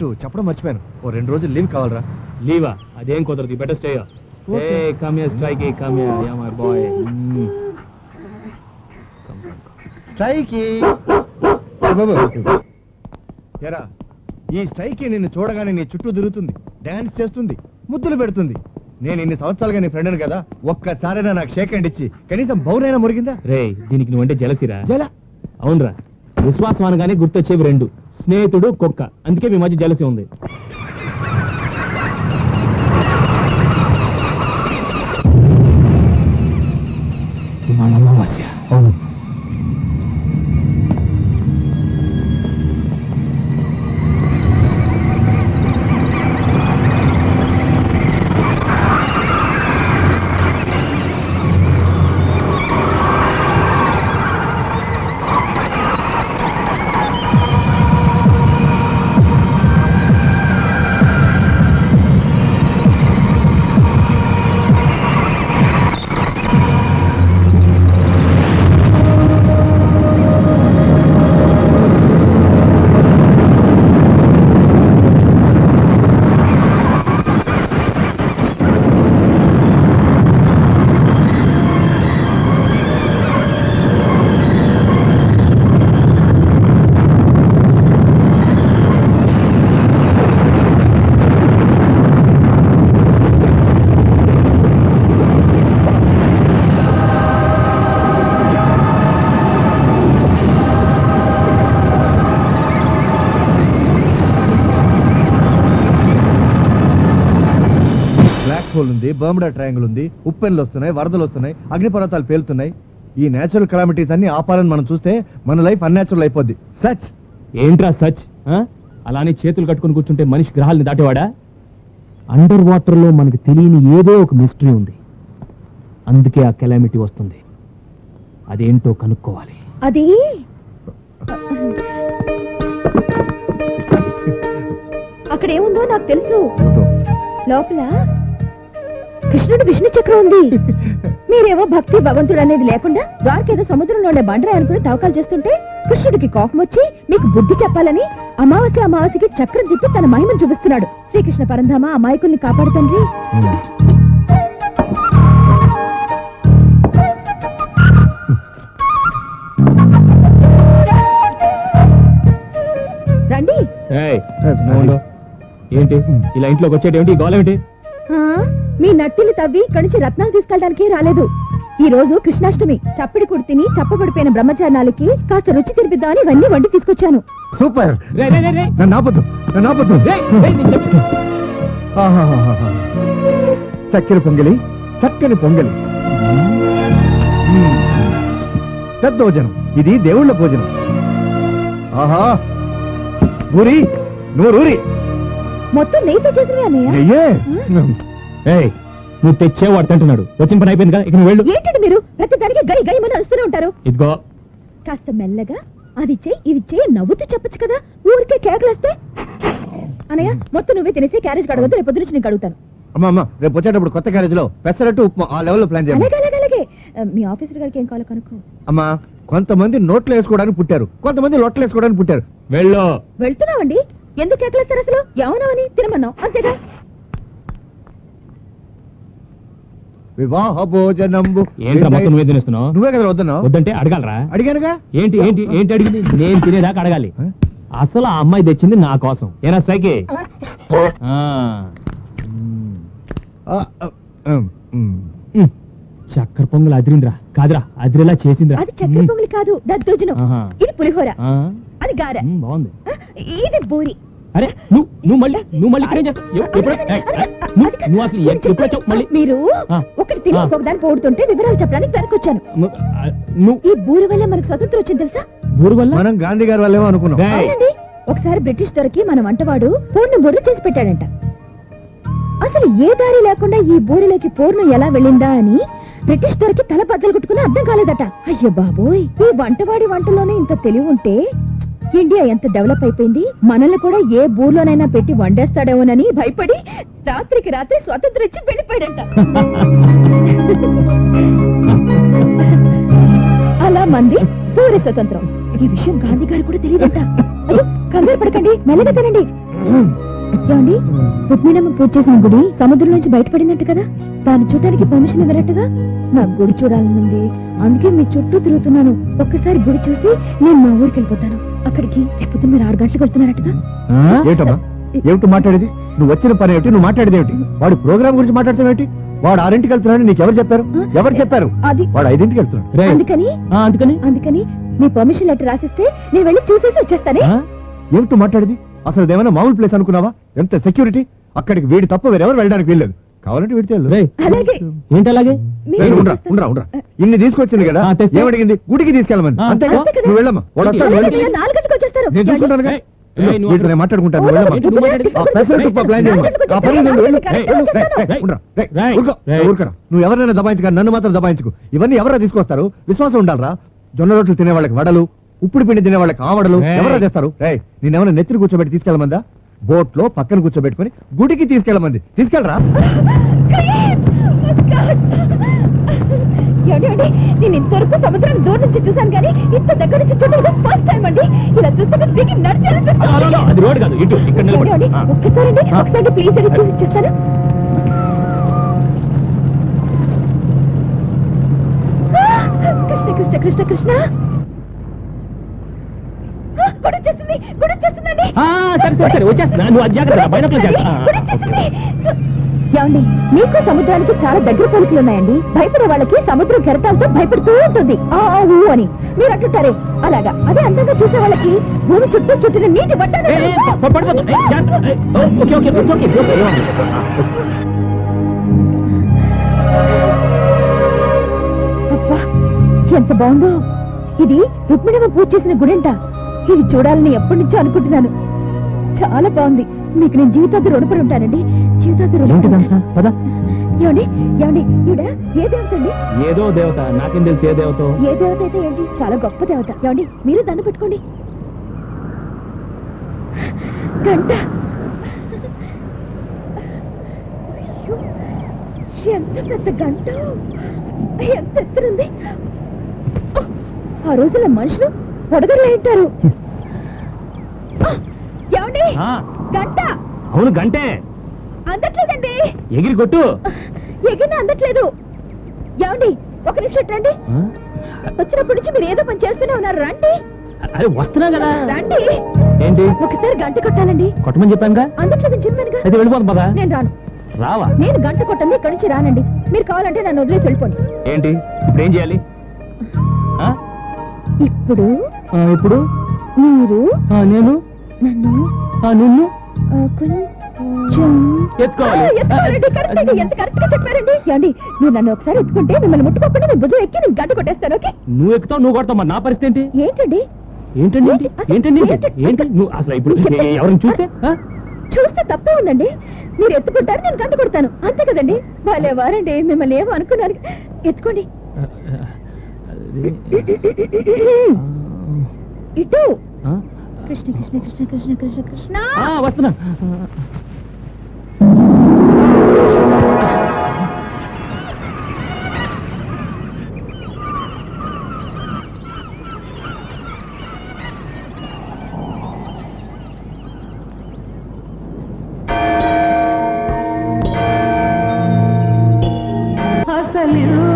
అన్నట్టు చెప్పడం మర్చిపోయాను, ఓ 2 రోజులు లీవ్ కావాలరా. లీవా? అదేం కుదరదు, better stay. Hey, come here, Strikey, come here. Yeah, my boy. Come. స్ట్రైకీ బాబు ఎరా, ఈ స్ట్రైకీ నిన్ను చూడగానే నీ చుట్టూ తిరుగుతుంది, డాన్స్ చేస్తుంది, ముద్దులు పెడుతుంది. నేను ఇన్ని సంవత్సరాలుగా నీ ఫ్రెండ్ని కదా, ఒక్కసారైనా నాకు షేక్ హ్యాండ్ ఇచ్చి కనీసం బౌనైనా మురిగిందా? రే, దీనికి నువ్వంటే జలసిరా? జల అవునరా, విశ్వాసం అనగానే గుర్తొచ్చేవి 2, స్నేహితుడు, కుక్క. అందుకే మీ మధ్య జలసి ఉంది. అమావాస్య. అవును. ఉంది, బర్ముడా ట్రయాంగిల్ ఉంది, ఉప్పెన్లు వస్తున్నాయి, వరదలు వస్తున్నాయి, అగ్నిపర్వతాలు పేలుతున్నాయి. ఈ నేచురల్ కెలామిటీస్ అన్ని ఆపాలని మనం చూస్తే మన లైఫ్ అన్యాచురల్ అయిపోద్ది. సచ్ ఏంట్రా సచ్? అలానే చేతులు కట్టుకుని కూర్చుంటే మనిషి గ్రహాలని దాటేవాడా? అండర్ వాటర్ లో మనకు తెలియని ఏదో ఒక మిస్టరీ ఉంది, అందుకే ఆ కెలామిటీ వస్తుంది. అదేంటో కనుక్కోవాలి. అది అక్కడేముందో నాకు తెలుసు. లోపల కృష్ణుడు విష్ణు చక్రం ఉంది. మీరేమో భక్తి భగవంతుడు అనేది లేకుండా ద్వారకేదో సముద్రంలో ఉండే బండరాయి అనుకుని తవ్వకాలు చేస్తుంటే కృష్ణుడికి కోపం వచ్చి మీకు బుద్ధి చెప్పాలని అమావాస్యకి చక్రం తిప్పి తన మహిమను చూపిస్తున్నాడు. శ్రీకృష్ణ పరంధామ అమాయకుల్ని కాపాడు తండ్రి. రండి. ఏంటి ఇలా ఇంట్లోకి వచ్చేటేమిటి? గోలేమిటి? మీ నట్టిని తవ్వి ఇక్కడి నుంచి రత్నాలు తీసుకెళ్ళడానికి రాలేదు. ఈ రోజు కృష్ణాష్టమి. చప్పిడి కుడితిని చప్పబడిపోయిన బ్రహ్మచారాలకి కాస్త రుచి తినిపిద్దామని ఇవన్నీ వండి తీసుకొచ్చాను. సూపర్. చక్కెర పొంగలి, చక్కని పొంగలి, దద్దోజనం. ఇది దేవుళ్ళ భోజనం. ఆహా, ఊరి నూరూరి మొత్తం నెయ్యితో చేసినవి అన్నయ్య. నువ్వు తెచ్చేవాడు తింటున్నాడు. వచ్చిన పని అయిపోయింది కదా, ఇక నువ్వు వెళ్ళు. ఏంటండి మీరు ప్రతి దానికి గై గై అని అరుస్తూనే ఉంటారు? ఇదిగో కాస్త మెల్లగా అది చెయ్యి ఇది చెయ్యి నవ్వుతూ చెప్పచ్చు కదా, ఊరికే కేకలేస్తే. అన్నయ్య, మొత్తం నువ్వే తినేసి క్యారేజ్ కడగద్దు, రేపు పొద్దు నుంచి నేను కడుగుతాను. అమ్మా, రేపు వచ్చేటప్పుడు కొత్త క్యారేజ్ లో పెసరట్టు ఉప్మా ఆ లెవెల్లో ప్లాన్ చేయాలి. అలాగే మీ ఆఫీసర్ గారికి ఏం కావాలో కనుక్కో. అమ్మా, కొంతమంది నోట్లు వేసుకోవడానికి పుట్టారు, కొంతమంది లొట్టలు వేసుకోవడానికి పుట్టారు. వెళ్తున్నావండి. ఎందుకు కేకలేస్తారు అసలు? ఏమన్నావని తినమన్నావు అంతేగా. వివాహ భోజనంబు. నువ్వే కదా వద్దన్నావు? వద్దంటే అడగాలరా? అడిగానుగా. ఏంటి ఏంటి ఏంటి అడిగింది? నేను తినేదాకా అడగాలి. అసలు ఆ అమ్మాయి తెచ్చింది నా కోసం. ఏనా స్ట్రైకే? చక్కెర పొంగల్ అదిరింద్రా. కాదురా, అదిరేలా చేసిందిరా. అది చక్కెర పొంగలి కాదు, దద్దోజనం. ఇది పులిహోర, అది గారె, బాగుంది. ఇది బూరి. అరే నువ్వు మళ్ళీ ఇక్కడేం చేస్తావు? మీరు ఒకటి తిని ఒకదాన్ని పోడుతుంటే వివరాలు చెప్పడానికి వెనకొచ్చాను. ఈ బూరి వల్ల మనకు స్వతంత్రం వచ్చింది తెలుసా? బూరి వల్ల? మనం గాంధీ గారి వల్ల అనుకున్నాం. అవునండి. ఒకసారి బ్రిటిష్ దొరికి మన వంటవాడు పూర్ణ బూరెలు చేసి పెట్టాడంట. అసలు ఏ దారి లేకుండా ఈ బూరెలోకి పూర్ణం ఎలా వెళ్ళిందా అని బ్రిటిష్ దొరికి తల బద్దలు కొట్టుకుని అర్థం కాలేదట. అయ్యో బాబోయ్, ఈ వంటవాడి వంటలోనే ఇంత తెలివి ఉంటే ఇండియా ఎంత డెవలప్ అయిపోయింది. మనల్ని కూడా ఏ బూర్లోనైనా పెట్టి వండేస్తాడేమోనని భయపడి రాత్రికి రాత్రి స్వాతంత్రం ఇచ్చి వెళ్ళిపోయాడంట. అలా మంది పూరి స్వతంత్రం. ఈ విషయం గాంధీ గారు కూడా తెలియదంట. కంగారు పడకండి, మెల్లగా తినండి. ఏమండి రుక్మిణమ్మ పూజ చేసిన గుడి సముద్రం నుంచి బయటపడిందంట కదా, దాన్ని చూడడానికి పర్మిషన్ ఇవ్వరట్టుగా. నాకు గుడి చూడాలనుంది, అందుకే మీ చుట్టూ తిరుగుతున్నాను. ఒక్కసారి గుడి చూసి నేను మా ఊరికి వెళ్ళిపోతాను. అక్కడికి రేపు మీరు 6 గంటలకు వెళ్తున్నారట్టుగా. ఏమిటమ్మా ఏమిటి మాట్లాడేది? నువ్వు వచ్చిన పని ఏమిటి? నువ్వు మాట్లాడేది ఏమిటి? వాడు ప్రోగ్రామ్ గురించి మాట్లాడతావేంటి? వాడు 6ంటికి వెళ్తున్నాడు, నీకు ఎవరు చెప్పారు? ఎవరు చెప్పారు? అది వాడు 5ంటికి వెళ్తున్నాడు. రేయ్, అందుకని అందుకని అందుకని మీ పర్మిషన్ లెటర్ రాసిస్తే నేను వెళ్ళి చూసేసి వచ్చేస్తానే. ఆ? ఏమిటి మాట్లాడేది? అసలు అదేమైనా మామూలు ప్లేస్ అనుకున్నావా? ఎంత సెక్యూరిటీ! అక్కడికి వీడి తప్ప వేరెవరు వెళ్ళడానికి వెళ్ళలేదు. కావాలంటే వీడితే వెళ్ళు. రేయ్, అలాగే ఏంటి అలాగే? మీరు రేయ్, ఉండరా, ఉండరా, ఉండరా. ఇన్ని తీసుకొచ్చింది కదా, ఆ, తెస్తే? ఏమడిగింది? గుడికి తీసుకెళ్ళమని. ఆ, అంతేగా? అంతే కదా. నువ్వు వెళ్ళమ్మా. వాడు వస్తాడు, అలాగే వెళ్ళు. నేను 4 గంటలకు వచ్చేస్తాను. నేను చూసుకుంటానుగా. ఏయ్, ఏయ్, నువ్వు వీటితో నేను మాట్లాడుకుంటాను, నువ్వు వెళ్ళమ్మా. ఏంటి నువ్వు మాట్లాడేది? ఆ ఫెసిలిటీ ప్లాన్ చేయమ్మా. ఆ పని ఉంది, వెళ్ళు. రేయ్, వెళ్ళు. రేయ్, రేయ్, ఉండరా. రేయ్, రేయ్, ఊరుకో. రేయ్. ఊరుకోరా. నువ్వు ఎవరైనా దబాయించుగా, నన్ను మాత్రం దబాయించుకు. ఇవన్నీ ఎవరా తీసుకొస్తారు? విశ్వాసం ఉండాలరా. జొన్న రొట్టెలు తినే వాళ్ళకి వడలు, ఉప్పుడు పిండి తినే వాళ్ళకి ఆవడలు రేయ్. ఎవరా చేస్తారు? రేయ్, నేనేమైనా నెత్తిని కూర్చోబెట్టి తీసుకెళ్ళమందా? బోట్ లో పక్కన కూర్చోబెట్టుకుని గుడికి తీసుకెళ్ళమంది. తీసుకెళ్ళరా. ఏమండి, నేను ఇంతవరకు సముద్రం దూరం నుంచి చూశాను కానీ ఇంత దగ్గర నుంచి చూడలేదు ఫస్ట్ టైం అండి. ఇలా చూస్తే దిగి నడిచేయాలనిపిస్తుంది. అది రోడ్ కాదు, ఇటు ఇక్కడ నిలబడు. ఏమండి, ఆ. ఒక్కసారి అండి, ఆ. ఒకసారి ప్లీజ్ అని చూసి ఇచ్చేస్తాను. కృష్ణ కృష్ణ కృష్ణ కృష్ణ గుడి వచ్చేస్తుంది, గుడి వచ్చేస్తుందండి. ఆ, సరే సరే సరే వచ్చేస్తున్నా. నువ్వు అది జాగ్రత్త, బైనాకులర్ జాగ్రత్త. ఆ, గుడి వచ్చేస్తుంది. ఏమండి, మీకు సముద్రానికి చాలా దగ్గర పోలికలు ఉన్నాయండి. భయపడే వాళ్ళకి సముద్రం కెరటాలతో భయపడుతూ ఉంటుంది. ఆ ఆ, ఊ అని మీరు అంటుంటారే అలాగా. అదే అందంగా చూసే వాళ్ళకి భూమి చుట్టూ చుట్టిన నీటి బట్టలు. ఏయ్, ఏయ్, పడిపోతావు. ఏయ్, జాగ్రత్త. ఏయ్, okay okay okay okay okay, ఏమండి? అబ్బా, ఎంత బాగుందో. ఇది రుక్మిణమ్మ పూజ చేసిన గుడంట. ఇది చూడాలని ఎప్పటి నుంచో అనుకుంటున్నాను. చాలా బాగుంది. మీకు నేను జీవితాంతం రుణపడి ఉంటానండి. జీవితాంతం ఏంటిదంతా? పద. ఏమండి ఏమండి ఈవిడ ఏ దేవత అండి? ఏదో దేవత, నాకేం తెలుసు ఏ దేవతో. ఏ దేవత అయితే ఏంటి, చాలా గొప్ప దేవత. ఏమండి మీరు దండ పెట్టుకోండి. గంట. అయ్యో, ఎంత పెద్ద గంట, ఎంత ఎత్తునుంది. ఆ రోజుల్లో మనుషులు పొడగలే ఉంటారు. ఏమండి ఆ, గంట అవును గంటే. అందట్లేదండి. ఎగిరి కొట్టు. ఎగిరిన అందట్లేదు. ఏమండి ఒక నిమిషం రండి. ఆ? వచ్చినప్పటి నుంచి మీరు ఏదో పని చేస్తూనే ఉన్నారు. రండి అరే వస్తున్నా కదా. రండి. ఏంటి? ఒకసారి గంట కొట్టాలండి. కొట్టమని చెప్పానుగా. అందట్లేదని చెప్పానుగా. అయితే వెళ్ళిపోదు పదా. నేను రాను. రావా? నేను గంట కొట్టండి, ఇక్కడి నుంచి రానండి. మీరు కావాలంటే నన్ను వదిలేసి వెళ్ళిపోండి. ఏంటి ఇప్పుడు ఏం చేయాలి? ఆ? ఇప్పుడు ఇప్పుడు మీరు నేను నన్ను నిన్ను కొంచెం ఎత్తుకోవాలి. ఎత్తుకోవాలండి. కరెక్ట్ అండి, ఎంత కరెక్ట్ గా చెప్పారండి. ఏమండి మీరు నన్ను ఒకసారి ఎత్తుకుంటే మిమ్మల్ని ముట్టుకోకుండా మీ భుజం ఎక్కి నేను గంట కొట్టేస్తాను. ఓకే? నువ్వు ఎక్కుతావు, నువ్వు కొడతావు, మరి నా పరిస్థితి ఏంటి? ఏంటండి ఏంటండి ఏంటి? అసలు ఏంటండి ఏంటి? ఏంటి? ఏంటి నువ్వు అసలు ఇప్పుడు ఎవరిని చూస్తే? ఆ? చూస్తే తప్పే ఉందండి. మీరు ఎత్తుకుంటారు, నేను గంట కొడతాను. అంతే కదండి. వాళ్ళే వారండి, మిమ్మల్ని ఏమో అనుకున్నాను. ఎత్తుకోండి. ఇటు. ఆ? కృష్ణ కృష్ణ కృష్ణ కృష్ణ కృష్ణ కృష్ణ. వస్తున్నా. అసలు